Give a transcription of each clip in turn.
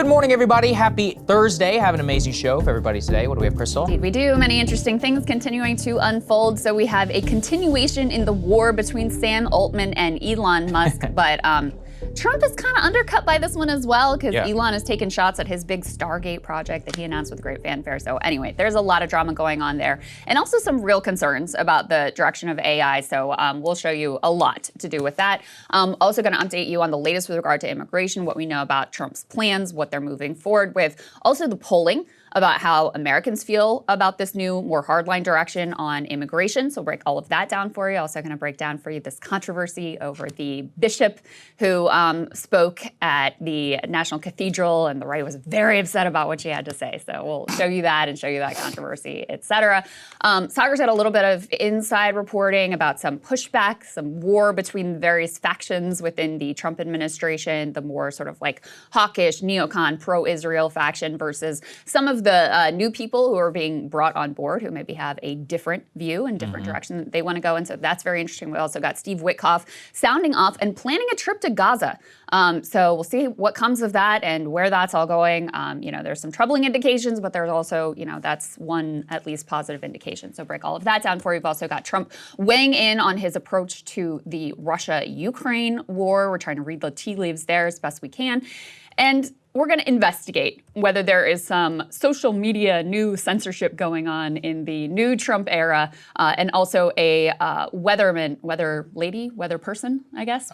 Good morning, everybody. Happy Thursday. Have an amazing show for everybody today. What do we have, Krystal? Indeed we do. Many interesting things continuing to unfold. So we have a continuation in the war between Sam Altman and Elon Musk, but Trump is kind of undercut by this one as well, because Elon has taken shots at his big Stargate project that he announced with great fanfare. So anyway, there's a lot of drama going on there, and also some real concerns about the direction of AI. So we'll show you a lot to do with that. Also going to update you on the latest with regard to immigration, what we know about Trump's plans, what they're moving forward with. Also the polling about how Americans feel about this new, more hardline direction on immigration. So we'll break all of that down for you. Also gonna break down for you this controversy over the bishop who spoke at the National Cathedral, and the right was very upset about what she had to say. So we'll show you that and show you that controversy, etc. Saagar's had a little bit of inside reporting about some pushback, some war between various factions within the Trump administration, the more sort of like hawkish, neocon, pro-Israel faction versus some of the new people who are being brought on board who maybe have a different view and different direction that they want to go in. So that's very interesting. We also got Steve Witkoff sounding off and planning a trip to Gaza. So we'll see what comes of that and where that's all going. You know, there's some troubling indications, but there's also, you know, that's one at least positive indication. So break all of that down for you. We've also got Trump weighing in on his approach to the Russia-Ukraine war. We're trying to read the tea leaves there as best we can. And we're going to investigate whether there is some social media new censorship going on in the new Trump era, and also a weather person, I guess.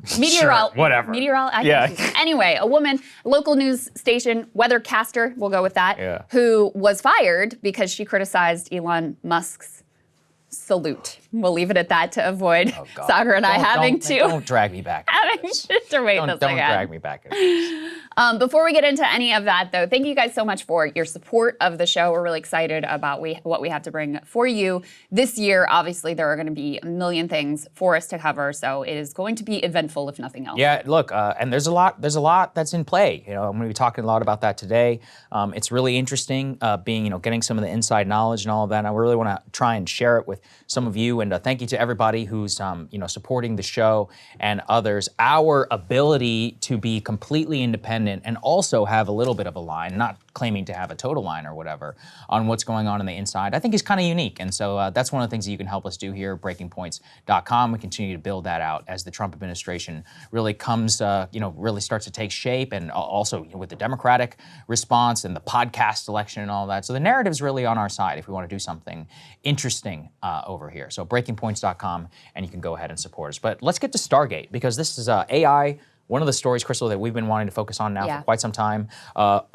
Sure, whatever. Anyway, a woman, local news station, weathercaster, we'll go with that, who was fired because she criticized Elon Musk's salute. We'll leave it at that to avoid Saagar and I having to. Don't drag me back. Don't drag me back. Before we get into any of that, though, thank you guys so much for your support of the show. We're really excited about what we have to bring for you this year. Obviously, there are going to be a million things for us to cover, so it is going to be eventful, if nothing else. Yeah, look, and there's a lot that's in play. You know, I'm going to be talking a lot about that today. It's really interesting, getting some of the inside knowledge and all of that. And I really want to try and share it with some of you. And thank you to everybody who's supporting the show and others. Our ability to be completely independent and also have a little bit of a line, not claiming to have a total line or whatever, on what's going on the inside, I think is kind of unique. And so that's one of the things that you can help us do here, breakingpoints.com. We continue to build that out as the Trump administration really comes, really starts to take shape, and also with the Democratic response and the podcast election and all that. So the narrative's really on our side if we want to do something interesting over here. So breakingpoints.com, and you can go ahead and support us. But let's get to Stargate, because this is AI. One of the stories, Krystal, that we've been wanting to focus on now for quite some time.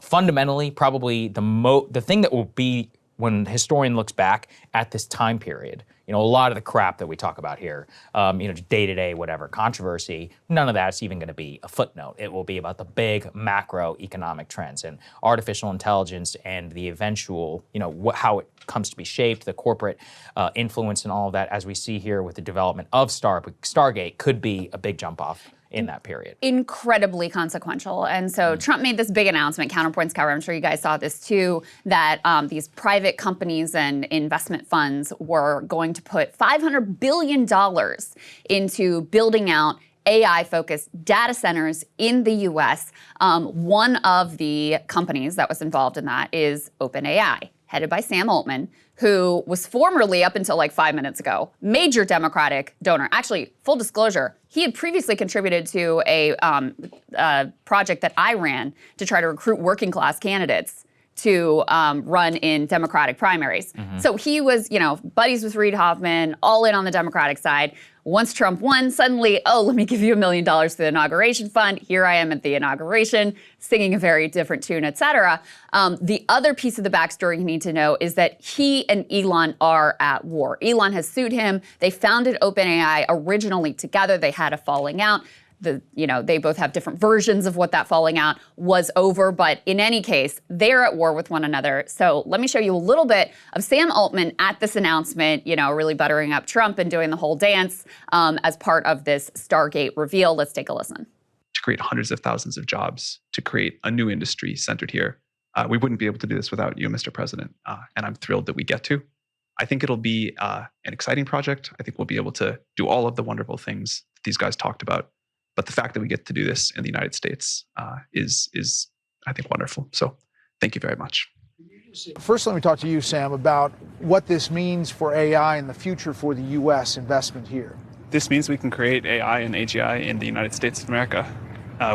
Fundamentally, probably the thing that will be, when the historian looks back at this time period, a lot of the crap that we talk about here, day-to-day, whatever, controversy, none of that's even going to be a footnote. It will be about the big macroeconomic trends and artificial intelligence and the eventual, how it comes to be shaped, the corporate influence and all of that, as we see here with the development of Stargate, could be a big jump off in that period. Incredibly consequential. And so Trump made this big announcement, Counterpoints cover, I'm sure you guys saw this too, that these private companies and investment funds were going to put $500 billion into building out AI-focused data centers in the US. One of the companies that was involved in that is OpenAI, headed by Sam Altman, who was formerly, up until like 5 minutes ago, major Democratic donor. Actually, full disclosure, he had previously contributed to a project that I ran to try to recruit working class candidates to run in Democratic primaries. So he was, buddies with Reid Hoffman, all in on the Democratic side. Once Trump won, suddenly, let me give you $1 million to the inauguration fund. Here I am at the inauguration, singing a very different tune, et cetera. The other piece of the backstory you need to know is that he and Elon are at war. Elon has sued him. They founded OpenAI originally together. They had a falling out. They both have different versions of what that falling out was over, but in any case, they're at war with one another. So let me show you a little bit of Sam Altman at this announcement, really buttering up Trump and doing the whole dance as part of this Stargate reveal. Let's take a listen. To create hundreds of thousands of jobs, to create a new industry centered here. We wouldn't be able to do this without you, Mr. President, and I'm thrilled that we get to. I think it'll be an exciting project. I think we'll be able to do all of the wonderful things that these guys talked about. But the fact that we get to do this in the United States is I think, wonderful. So thank you very much. First, let me talk to you, Sam, about what this means for AI and the future for the U.S. investment here. This means we can create AI and AGI in the United States of America.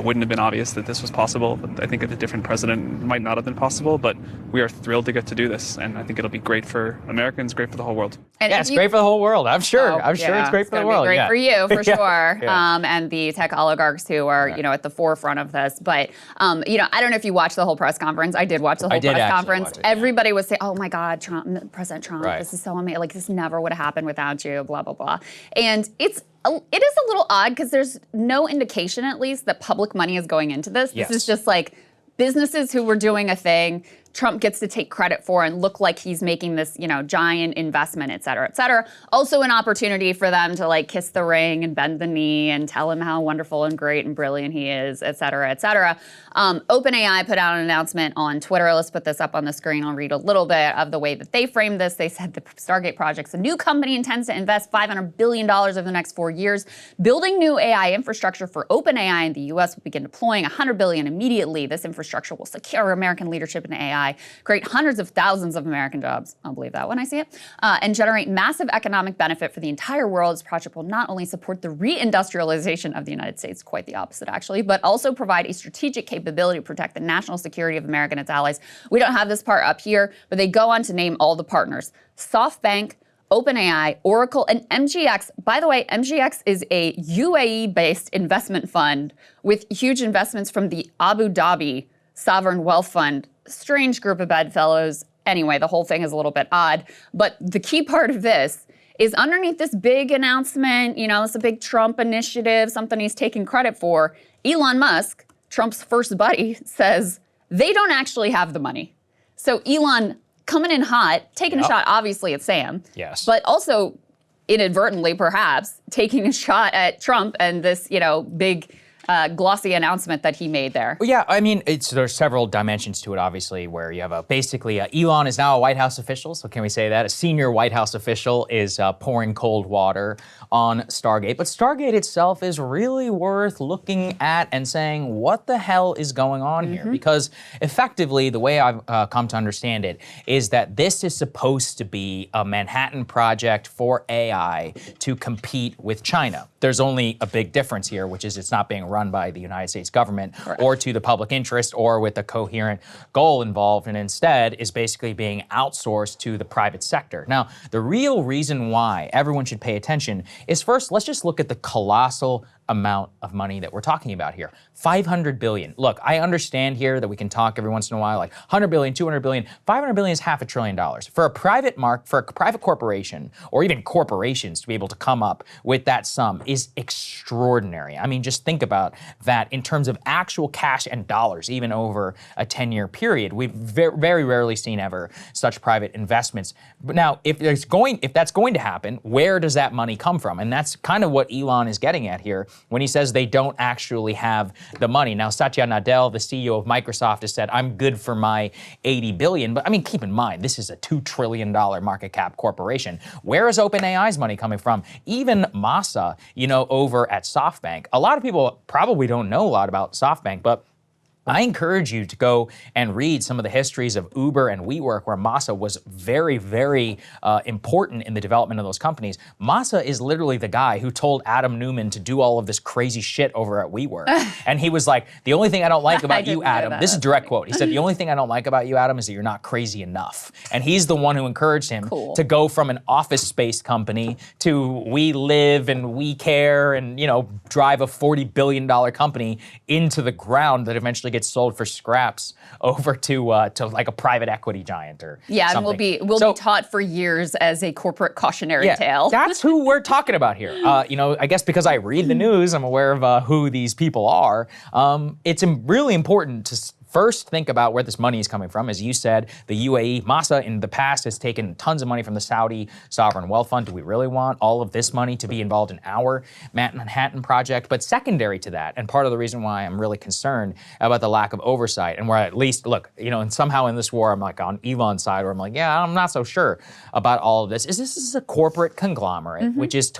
Wouldn't have been obvious that this was possible, but I think a different president might not have been possible, but we are thrilled to get to do this, and I think it'll be great for Americans, great for the whole world. And yeah, it's great for the whole world. I'm sure. I'm sure it's great for the world. Great for you, for sure. Yeah. And the tech oligarchs who are, at the forefront of this. But, I don't know if you watched the whole press conference. I did watch the whole press conference. Everybody was saying, "Oh my God, President Trump, this is so amazing. Like, this never would have happened without you." Blah blah blah. And it is a little odd because there's no indication, at least, that public money is going into this. This is just like businesses who were doing a thing. Trump gets to take credit for and look like he's making this, giant investment, et cetera, et cetera. Also an opportunity for them to like kiss the ring and bend the knee and tell him how wonderful and great and brilliant he is, et cetera, et cetera. OpenAI put out an announcement on Twitter. Let's put this up on the screen. I'll read a little bit of the way that they framed this. They said the Stargate project's a new company intends to invest $500 billion over the next 4 years. Building new AI infrastructure for OpenAI in the U.S. will begin deploying $100 billion immediately. This infrastructure will secure American leadership in AI, create hundreds of thousands of American jobs, I'll believe that when I see it, and generate massive economic benefit for the entire world. This project will not only support the reindustrialization of the United States, quite the opposite actually, but also provide a strategic capability to protect the national security of America and its allies. We don't have this part up here, but they go on to name all the partners: SoftBank, OpenAI, Oracle, and MGX. By the way, MGX is a UAE-based investment fund with huge investments from the Abu Dhabi Sovereign Wealth Fund. Strange group of bedfellows. Anyway, the whole thing is a little bit odd. But the key part of this is underneath this big announcement, it's a big Trump initiative, something he's taking credit for. Elon Musk, Trump's first buddy, says they don't actually have the money. So Elon coming in hot, taking a shot obviously at Sam. Yes. But also inadvertently perhaps taking a shot at Trump and this, big glossy announcement that he made there. Well, yeah, I mean, there's several dimensions to it, obviously, where you have basically Elon is now a White House official, so can we say that? A senior White House official is pouring cold water on Stargate. But Stargate itself is really worth looking at and saying, what the hell is going on here? Because effectively, the way I've come to understand it is that this is supposed to be a Manhattan Project for AI to compete with China. There's only a big difference here, which is it's not being run by the United States government or to the public interest or with a coherent goal involved, and instead is basically being outsourced to the private sector. Now, the real reason why everyone should pay attention is first, let's just look at the colossal amount of money that we're talking about here. $500 billion. Look, I understand here that we can talk every once in a while like $100 billion, $200 billion. $500 billion is $500 billion. For a private corporation, or even corporations to be able to come up with that sum is extraordinary. I mean, just think about that in terms of actual cash and dollars, even over a 10-year period. We've very rarely seen ever such private investments. But now, if that's going to happen, where does that money come from? And that's kind of what Elon is getting at here when he says they don't actually have the money. Now, Satya Nadella, the CEO of Microsoft, has said, I'm good for my $80 billion. But I mean, keep in mind, this is a $2 trillion market cap corporation. Where is OpenAI's money coming from? Even Masa, over at SoftBank. A lot of people probably don't know a lot about SoftBank, but I encourage you to go and read some of the histories of Uber and WeWork, where Masa was very, very important in the development of those companies. Masa is literally the guy who told Adam Neumann to do all of this crazy shit over at WeWork. And he was like, the only thing I don't like about you, Adam, this is a direct quote. He said, the only thing I don't like about you, Adam, is that you're not crazy enough. And he's the one who encouraged him to go from an office space company to we live and we care and, drive a $40 billion company into the ground that eventually gets sold for scraps over to like a private equity giant or something. And we'll be taught for years as a corporate cautionary tale. That's who we're talking about here. I guess because I read the news, I'm aware of who these people are. It's really important to first think about where this money is coming from. As you said, the UAE, Masa in the past has taken tons of money from the Saudi Sovereign Wealth Fund. Do we really want all of this money to be involved in our Manhattan Project? But secondary to that, and part of the reason why I'm really concerned about the lack of oversight, and where at least, look, and somehow in this war, I'm like on Elon's side, where I'm like, yeah, I'm not so sure about all of this, is this is a corporate conglomerate, which is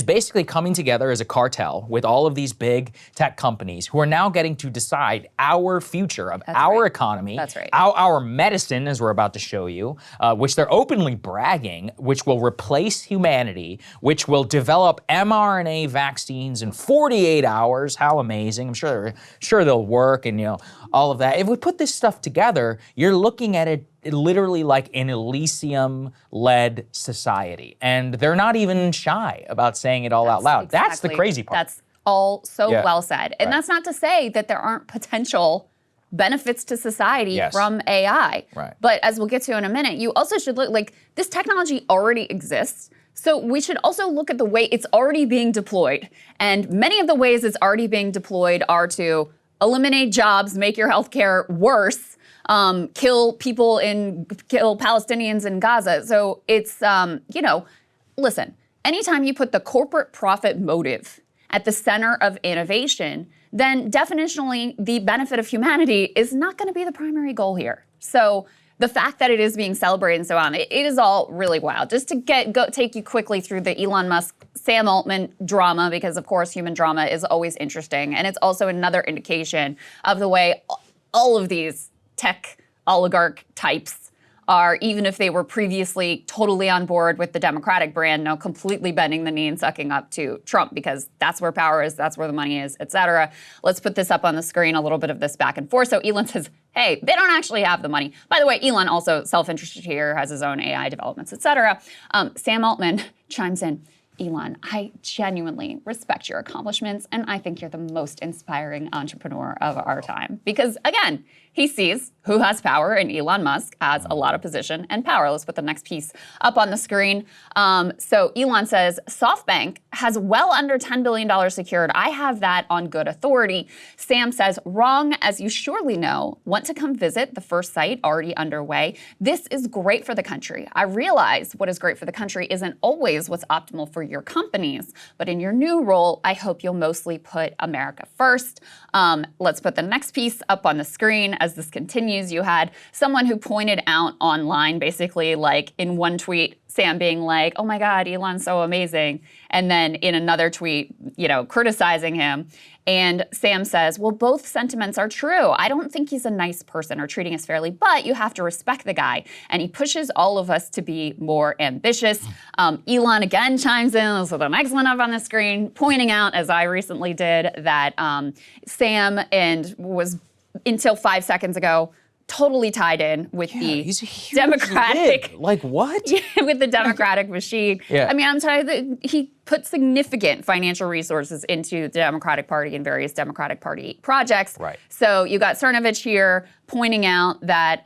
basically coming together as a cartel with all of these big tech companies who are now getting to decide our our future, of our economy, That's right. our medicine, as we're about to show you, which they're openly bragging, which will replace humanity, which will develop mRNA vaccines in 48 hours. How amazing. I'm sure they'll work, and all of that. If we put this stuff together, you're looking at it literally like an Elysium-led society. And they're not even shy about saying it all out loud. That's the crazy part. That's all so well said. And that's not to say that there aren't potential benefits to society from AI. Right. But as we'll get to in a minute, you also should look, like, this technology already exists. So we should also look at the way it's already being deployed. And many of the ways it's already being deployed are to eliminate jobs, make your healthcare worse, kill Palestinians in Gaza. So it's, listen, anytime you put the corporate profit motive at the center of innovation, then definitionally the benefit of humanity is not going to be the primary goal here. So the fact that it is being celebrated and so on, it is all really wild. Just to take you quickly through the Elon Musk, Sam Altman drama, because of course human drama is always interesting. And it's also another indication of the way all of these tech oligarch types are, even if they were previously totally on board with the Democratic brand, now completely bending the knee and sucking up to Trump, because that's where power is, that's where the money is, et cetera. Let's put this up on the screen, a little bit of this back and forth. So Elon says, hey, they don't actually have the money. By the way, Elon also self-interested here, has his own AI developments, et cetera. Sam Altman chimes in, Elon, I genuinely respect your accomplishments, and I think you're the most inspiring entrepreneur of our time. Because again, he sees who has power, and Elon Musk has a lot of position and power. Let's put the next piece up on the screen. So Elon says, SoftBank has well under $10 billion secured. I have that on good authority. Sam says, wrong, as you surely know. Want to come visit the first site already underway? This is great for the country. I realize what is great for the country isn't always what's optimal for your companies, but in your new role, I hope you'll mostly put America first. Let's put the next piece up on the screen. As this continues, you had someone who pointed out online, basically like in one tweet, Sam being like, oh my God, Elon's so amazing. And then in another tweet, criticizing him. And Sam says, well, both sentiments are true. I don't think he's a nice person or treating us fairly, but you have to respect the guy. And he pushes all of us to be more ambitious. Elon again chimes in, so the next one up on the screen, pointing out, as I recently did, that Sam was, until 5 seconds ago, totally tied in with the Democratic, like what? With the Democratic machine. Yeah. I mean, I'm sorry, he put significant financial resources into the Democratic Party and various Democratic Party projects. Right. So you got Cernovich here pointing out that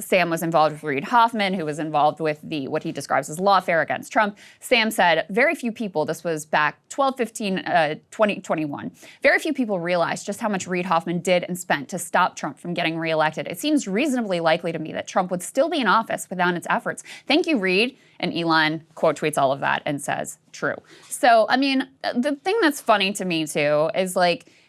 Sam was involved with Reid Hoffman, who was involved with what he describes as lawfare against Trump. Sam said, very few people, this was back 2021, very few people realized just how much Reid Hoffman did and spent to stop Trump from getting reelected. It seems reasonably likely to me that Trump would still be in office without its efforts. Thank you, Reid. And Elon quote tweets all of that and says, true. So, I mean, the thing that's funny to me too is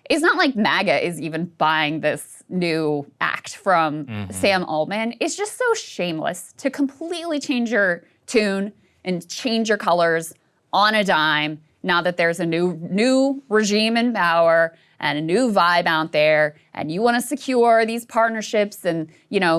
it's not like MAGA is even buying this new act from Sam Altman. It's just so shameless to completely change your tune and change your colors on a dime now that there's a new regime in power and a new vibe out there, and you want to secure these partnerships and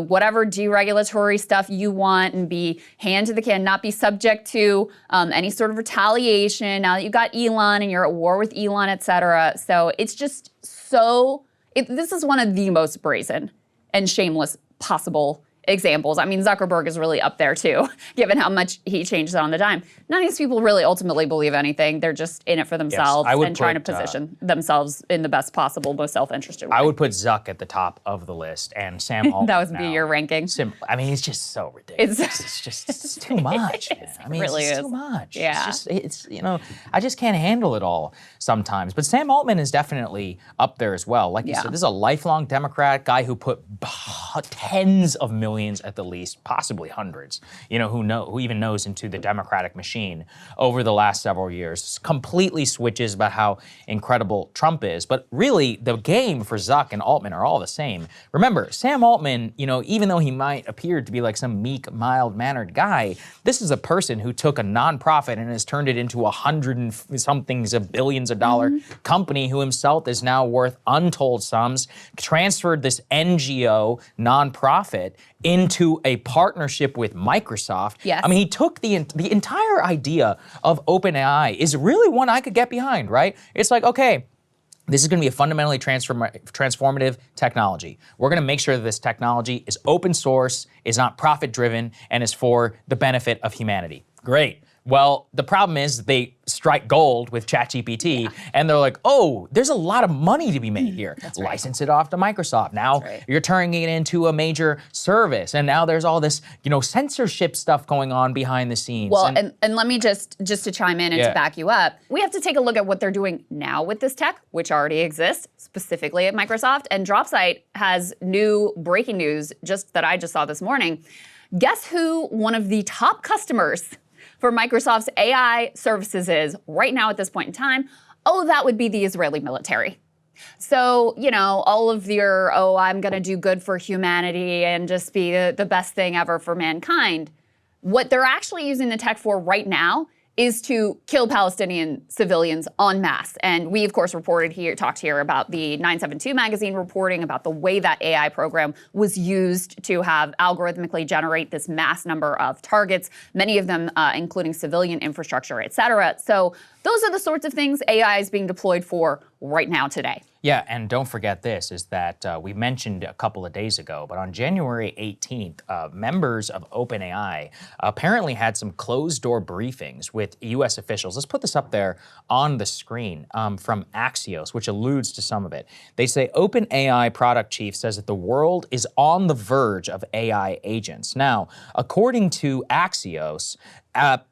whatever deregulatory stuff you want, and be hand to the can, not be subject to any sort of retaliation. Now that you got Elon and you're at war with Elon, et cetera. So it's just this is one of the most brazen and shameless possible examples. I mean, Zuckerberg is really up there too, given how much he changes on the dime. None of these people really ultimately believe anything. They're just in it for themselves and trying to position themselves in the best possible, most self-interested way. I would put Zuck at the top of the list, and Sam Altman. That would be your ranking. I mean, it's just so ridiculous. It's too much, man. I mean, really it's is. too much. Yeah. It's I just can't handle it all sometimes. But Sam Altman is definitely up there as well. Like you said, this is a lifelong Democrat guy who put tens of millions millions at the least, possibly hundreds, who even knows into the Democratic machine over the last several years. Completely switches about how incredible Trump is. But really, the game for Zuck and Altman are all the same. Remember, Sam Altman, even though he might appear to be like some meek, mild-mannered guy, this is a person who took a nonprofit and has turned it into $100-something billions of dollar company, who himself is now worth untold sums, transferred this NGO nonprofit into a partnership with Microsoft. Yes. I mean, he took the entire idea of OpenAI is really one I could get behind, right? It's like, okay, this is going to be a fundamentally transformative technology. We're going to make sure that this technology is open source, is not profit driven, and is for the benefit of humanity. Great. Well, the problem is they strike gold with ChatGPT, and they're like, oh, there's a lot of money to be made here. License it off to Microsoft. Now you're turning it into a major service, and now there's all this, censorship stuff going on behind the scenes. Well, and let me just to chime in and to back you up, we have to take a look at what they're doing now with this tech, which already exists, specifically at Microsoft. And DropSite has new breaking news that I just saw this morning. Guess who one of the top customers for Microsoft's AI services is right now at this point in time? Oh, that would be the Israeli military. So, all of your, I'm going to do good for humanity and just be the best thing ever for mankind. What they're actually using the tech for right now is to kill Palestinian civilians en masse. And we, of course, talked here about the 972 magazine reporting about the way that AI program was used to have algorithmically generate this mass number of targets, many of them including civilian infrastructure, et cetera. So those are the sorts of things AI is being deployed for right now today. Yeah, and don't forget this, is that we mentioned a couple of days ago, but on January 18th, members of OpenAI apparently had some closed-door briefings with U.S. officials. Let's put this up there on the screen from Axios, which alludes to some of it. They say OpenAI product chief says that the world is on the verge of AI agents. Now, according to Axios,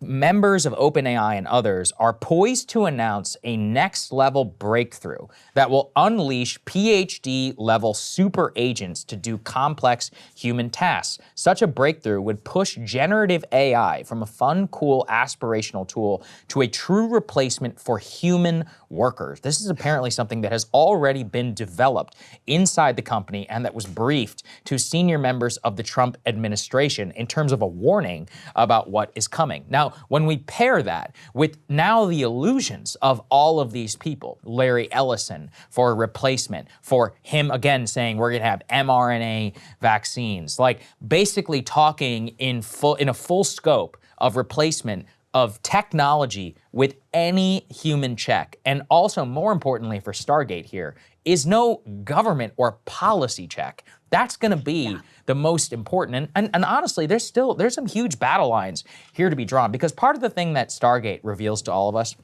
members of OpenAI and others are poised to announce a next-level breakthrough that will unleash PhD-level super agents to do complex human tasks. Such a breakthrough would push generative AI from a fun, cool, aspirational tool to a true replacement for human workers. This is apparently something that has already been developed inside the company and that was briefed to senior members of the Trump administration in terms of a warning about what is coming. Now, when we pair that with now the illusions of all of these people, Larry Ellison for replacement, for him again saying we're going to have mRNA vaccines, like basically talking in a full scope of replacement of technology with any human check. And also, more importantly for Stargate here, is no government or policy check. That's going to be the most important. And honestly, there's some huge battle lines here to be drawn, because part of the thing that Stargate reveals to all of us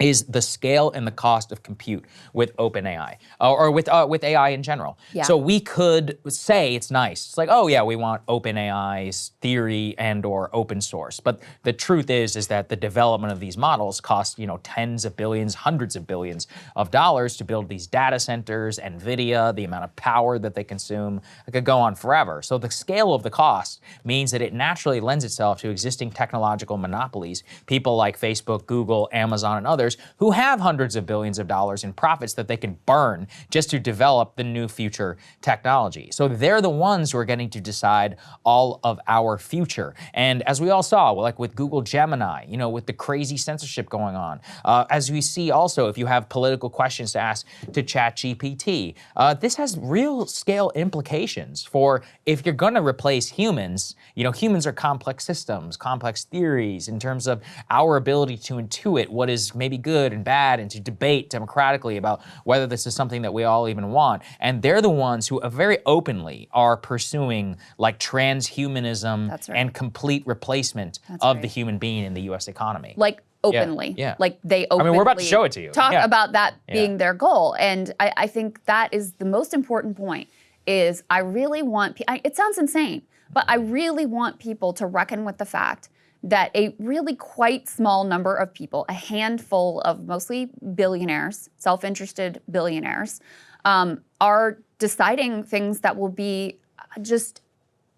is the scale and the cost of compute with OpenAI, or with AI in general. Yeah. So we could say it's nice. It's like, oh yeah, we want OpenAI's theory and or open source. But the truth is that the development of these models cost, tens of billions, hundreds of billions of dollars to build these data centers, NVIDIA, the amount of power that they consume. I could go on forever. So the scale of the cost means that it naturally lends itself to existing technological monopolies, people like Facebook, Google, Amazon, and others, who have hundreds of billions of dollars in profits that they can burn just to develop the new future technology. So they're the ones who are getting to decide all of our future. And as we all saw, like with Google Gemini, with the crazy censorship going on, as we see also, if you have political questions to ask to ChatGPT, this has real scale implications for if you're going to replace humans. Humans are complex systems, complex theories in terms of our ability to intuit what is maybe good and bad, and to debate democratically about whether this is something that we all even want. And they're the ones who very openly are pursuing like transhumanism and complete replacement of the human being in the U.S. economy. Like openly. Yeah. Like they openly we're about to show it to you. Talk about that being their goal. And I think that is the most important point, is I really want, it sounds insane, but I really want people to reckon with the fact that a really quite small number of people, a handful of mostly billionaires, self-interested billionaires, are deciding things that will be just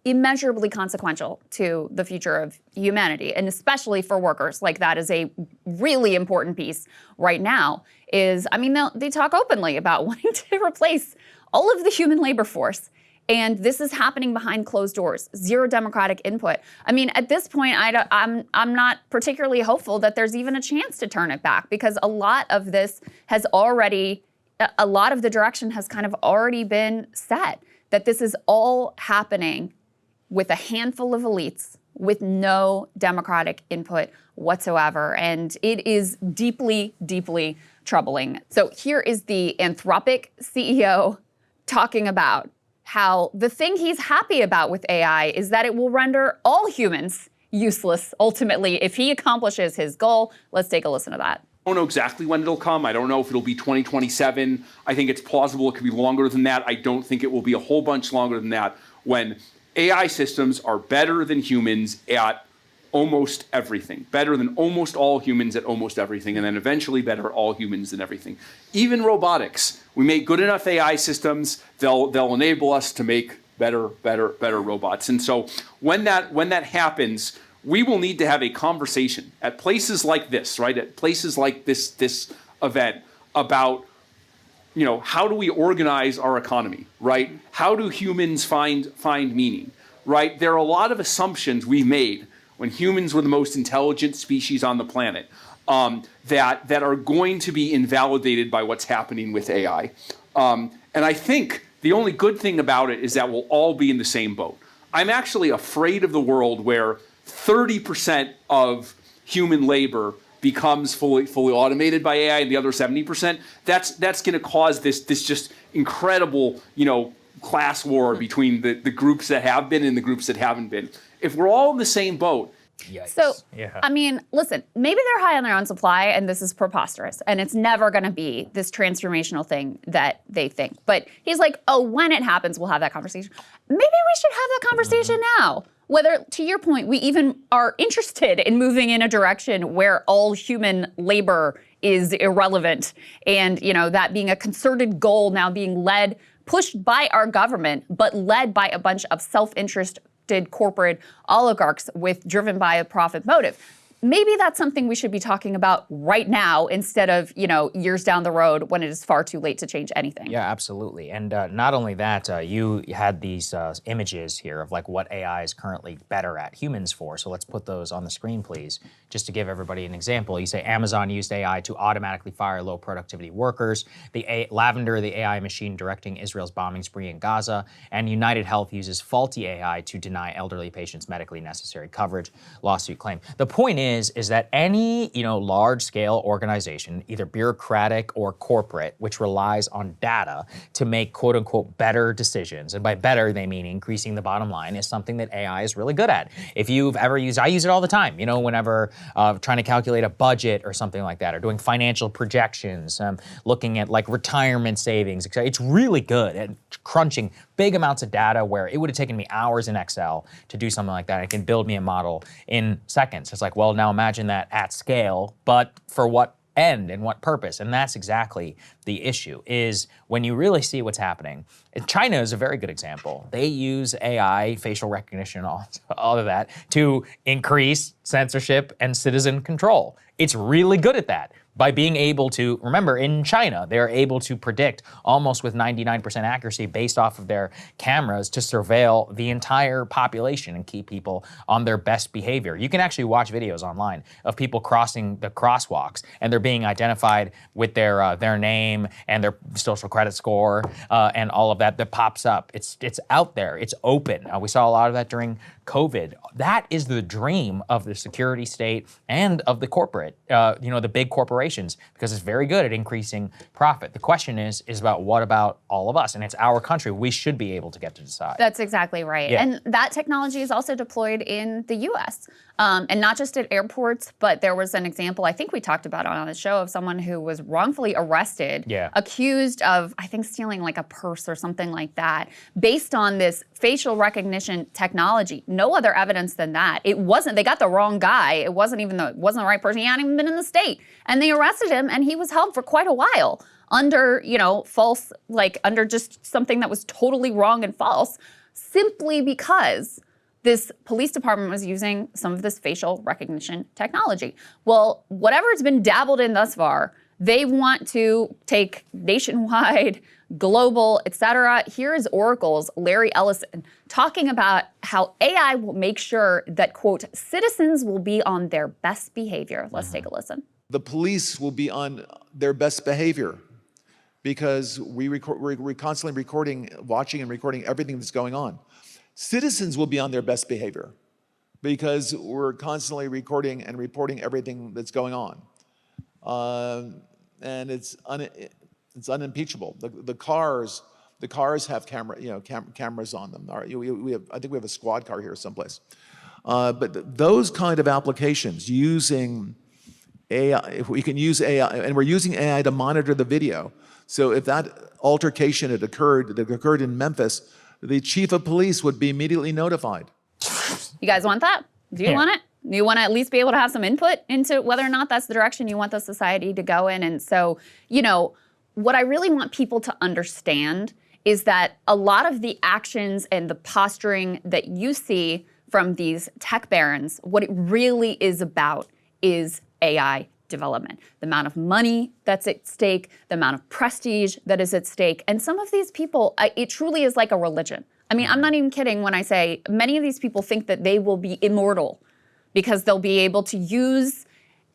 immeasurably consequential to the future of humanity, and especially for workers. Like, that is a really important piece right now. They talk openly about wanting to replace all of the human labor force. And this is happening behind closed doors, zero democratic input. I mean, at this point, I'm not particularly hopeful that there's even a chance to turn it back, because a lot of the direction has kind of already been set, that this is all happening with a handful of elites with no democratic input whatsoever. And it is deeply, deeply troubling. So here is the Anthropic CEO talking about how the thing he's happy about with AI is that it will render all humans useless, ultimately, if he accomplishes his goal. Let's take a listen to that. I don't know exactly when it'll come. I don't know if it'll be 2027. I think it's plausible it could be longer than that. I don't think it will be a whole bunch longer than that, when AI systems are better than humans at almost everything, better than almost all humans at almost everything, and then eventually better at all humans than everything. Even robotics, we make good enough AI systems, they'll enable us to make better robots. And so when that happens, we will need to have a conversation at places like this, right? At places like this event about, how do we organize our economy, right? How do humans find meaning, right? There are a lot of assumptions we've made when humans were the most intelligent species on the planet, that are going to be invalidated by what's happening with AI. And I think the only good thing about it is that we'll all be in the same boat. I'm actually afraid of the world where 30% of human labor becomes fully automated by AI, and the other 70%. That's going to cause this just incredible, class war between the groups that have been and the groups that haven't been. If we're all in the same boat. Yikes. So, yeah. Listen, maybe they're high on their own supply, and this is preposterous, and it's never going to be this transformational thing that they think. But he's like, oh, when it happens, we'll have that conversation. Maybe we should have that conversation now. Whether, to your point, we even are interested in moving in a direction where all human labor is irrelevant, and that being a concerted goal now being pushed by our government, but led by a bunch of self-interested corporate oligarchs driven by a profit motive. Maybe that's something we should be talking about right now instead of, years down the road when it is far too late to change anything. Yeah, absolutely. And not only that, you had these images here of like what AI is currently better at humans for. So let's put those on the screen, please. Just to give everybody an example, you say Amazon used AI to automatically fire low productivity workers. Lavender, the AI machine directing Israel's bombing spree in Gaza. And United Health uses faulty AI to deny elderly patients medically necessary coverage, lawsuit claim. The point is that any large-scale organization, either bureaucratic or corporate, which relies on data to make quote-unquote better decisions, and by better they mean increasing the bottom line, is something that AI is really good at. If you've ever used, I use it all the time, whenever trying to calculate a budget or something like that, or doing financial projections, looking at like retirement savings, etc. It's really good at crunching big amounts of data where it would have taken me hours in Excel to do something like that. It can build me a model in seconds. It's like, well, now imagine that at scale, but for what end and what purpose? And that's exactly the issue, is when you really see what's happening. And China is a very good example. They use AI, facial recognition, all of that, to increase censorship and citizen control. It's really good at that. By being able to, remember, in China, they're able to predict almost with 99% accuracy based off of their cameras to surveil the entire population and keep people on their best behavior. You can actually watch videos online of people crossing the crosswalks, and they're being identified with their name and their social credit score and all of that pops up. It's out there. It's open. We saw a lot of that during COVID. That is the dream of the security state and of the corporate, the big corporations, because it's very good at increasing profit. The question is about what about all of us? And it's our country. We should be able to get to decide. That's exactly right. Yeah. And that technology is also deployed in the US. And not just at airports, but there was an example, I think we talked about on the show, of someone who was wrongfully arrested, accused of, I think, stealing like a purse or something like that, based on this facial recognition technology. No other evidence than that. It wasn't, they got the wrong guy. It wasn't the right person. He hadn't even been in the state. And they arrested him, and he was held for quite a while under, false, under just something that was totally wrong and false. simply because this police department was using some of this facial recognition technology. Well, whatever it's been dabbled in thus far, they want to take nationwide, global, et cetera. Here is Oracle's Larry Ellison talking about how AI will make sure that, quote, citizens will be on their best behavior. Let's take a listen. The police will be on their best behavior because we're constantly recording, watching and recording everything that's going on. Citizens will be on their best behavior because we're constantly recording and reporting everything that's going on. And it's unimpeachable. The cars have cameras on them. I think we have a squad car here someplace. But those kind of applications using AI, if we can use AI, and we're using AI to monitor the video. So if that altercation that occurred in Memphis, the chief of police would be immediately notified. You guys want that? Do you want it? You want to at least be able to have some input into whether or not that's the direction you want the society to go in. And so, what I really want people to understand is that a lot of the actions and the posturing that you see from these tech barons, what it really is about is AI development. The amount of money that's at stake, the amount of prestige that is at stake. And some of these people, it truly is like a religion. I mean, I'm not even kidding when I say many of these people think that they will be immortal because they'll be able to use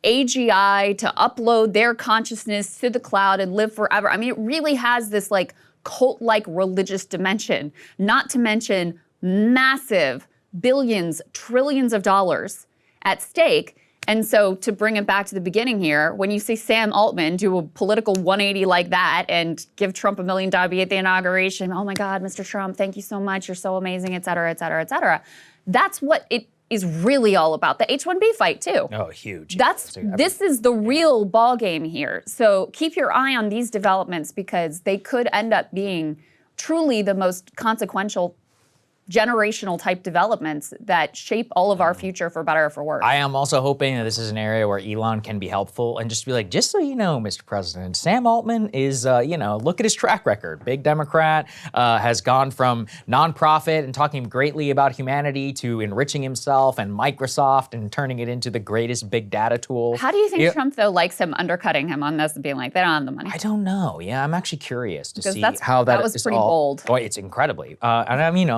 AGI to upload their consciousness to the cloud and live forever. I mean, it really has this like cult-like religious dimension, not to mention massive billions, trillions of dollars at stake. And so to bring it back to the beginning here, when you see Sam Altman do a political 180 like that and give Trump $1 million at the inauguration, oh my God, Mr. Trump, thank you so much, you're so amazing, et cetera, et cetera, et cetera. That's what it is really all about. The H-1B fight too. Oh, huge. This is the real ball game here. So keep your eye on these developments because they could end up being truly the most consequential generational type developments that shape all of our future for better or for worse. I am also hoping that this is an area where Elon can be helpful and just be like, just so you know, Mr. President, Sam Altman is, look at his track record. Big Democrat, has gone from nonprofit and talking greatly about humanity to enriching himself and Microsoft and turning it into the greatest big data tool. How do you think Trump, though, likes him undercutting him on this and being like, they don't have the money? I don't know. Yeah, I'm actually curious to see that's, how that was is pretty all, bold. Oh, it's incredibly. And I mean,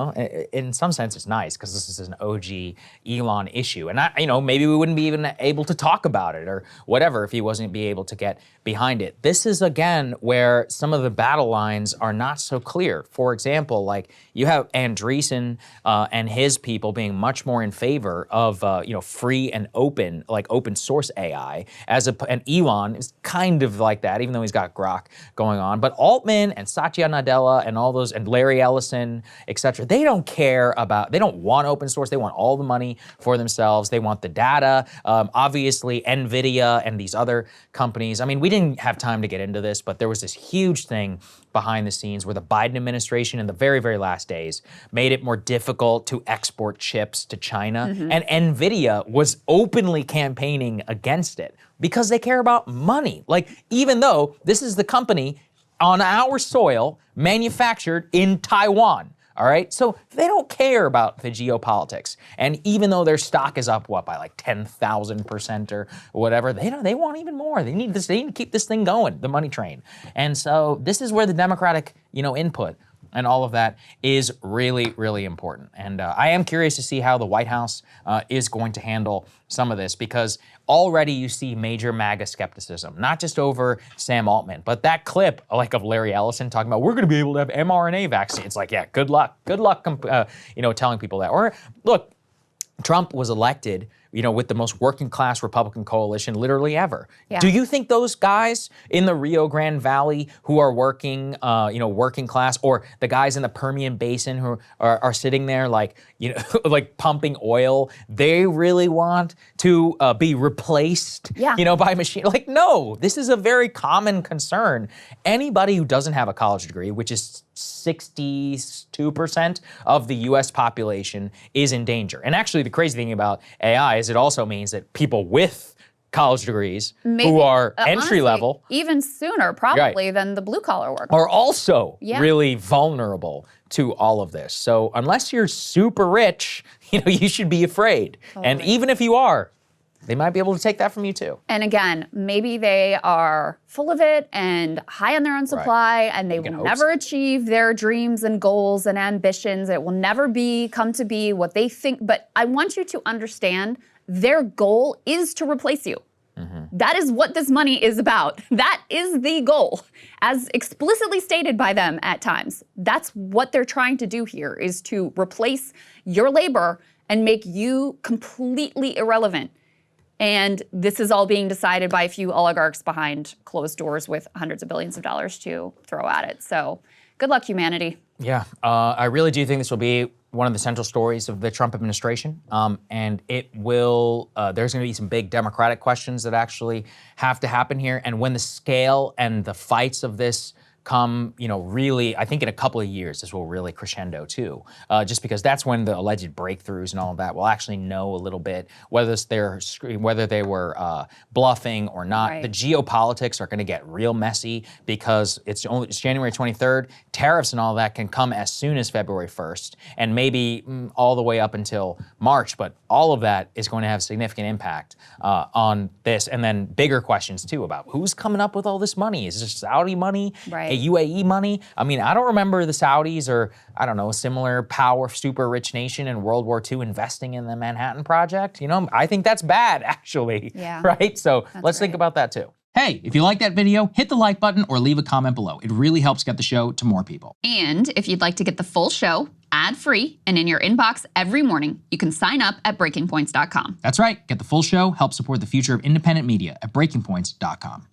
in some sense, it's nice because this is an OG Elon issue. And maybe we wouldn't be even able to talk about it or whatever if he wasn't be able to get behind it. This is, again, where some of the battle lines are not so clear. For example, like you have Andreessen and his people being much more in favor of, free and open, like open source AI, and Elon is kind of like that, even though he's got Grok going on. But Altman and Satya Nadella and all those, and Larry Ellison, et cetera, they don't care about, they don't want open source. They want all the money for themselves. They want the data. Obviously, NVIDIA and these other companies. I mean, we didn't have time to get into this, but there was this huge thing behind the scenes where the Biden administration in the very, very last days made it more difficult to export chips to China. And NVIDIA was openly campaigning against it because they care about money. Like, even though this is the company on our soil manufactured in Taiwan. All right, so they don't care about the geopolitics, and even though their stock is up by like 10,000% or whatever, they want even more. They need this. They need to keep this thing going, the money train. And so this is where the Democratic, input and all of that is really, really important. And I am curious to see how the White House is going to handle some of this, because already you see major MAGA skepticism, not just over Sam Altman, but that clip like of Larry Ellison talking about we're going to be able to have mRNA vaccine. It's like, yeah, good luck, telling people that. Or look, Trump was elected, with the most working class Republican coalition literally ever. Yeah. Do you think those guys in the Rio Grande Valley who are working, working class, or the guys in the Permian Basin who are sitting there like, like pumping oil, they really want to be replaced, by machine? Like, no, this is a very common concern. Anybody who doesn't have a college degree, which is 62% of the US population, is in danger. And actually the crazy thing about AI is it also means that people with college degrees Maybe, who are honestly, entry level even sooner probably than the blue collar workers. are also really vulnerable to all of this. So unless you're super rich, you should be afraid. And even if you are, they might be able to take that from you too. And again, maybe they are full of it and high on their own supply, and they will never achieve their dreams and goals and ambitions. It will never come to be what they think. But I want you to understand their goal is to replace you. That is what this money is about. That is the goal, as explicitly stated by them at times. That's what they're trying to do here, is to replace your labor and make you completely irrelevant. And this is all being decided by a few oligarchs behind closed doors with hundreds of billions of dollars to throw at it. So good luck, humanity. Yeah, I really do think this will be one of the central stories of the Trump administration. And it will, there's gonna be some big Democratic questions that actually have to happen here. And when the scale and the fights of this come, really, I think in a couple of years, this will really crescendo too. Just because that's when the alleged breakthroughs and all of that, we'll actually know a little bit whether they were bluffing or not. The geopolitics are gonna get real messy because it's January 23rd. Tariffs and all that can come as soon as February 1st and maybe all the way up until March, but all of that is going to have significant impact on this. And then bigger questions too about who's coming up with all this money. Is this Saudi money? A UAE money? I mean, I don't remember the Saudis or, I don't know, a similar power, super rich nation in World War II investing in the Manhattan Project. I think that's bad, actually. Right? So let's think about that too. Hey, if you like that video, hit the like button or leave a comment below. It really helps get the show to more people. And if you'd like to get the full show ad-free and in your inbox every morning, you can sign up at breakingpoints.com. That's right. Get the full show, help support the future of independent media at breakingpoints.com.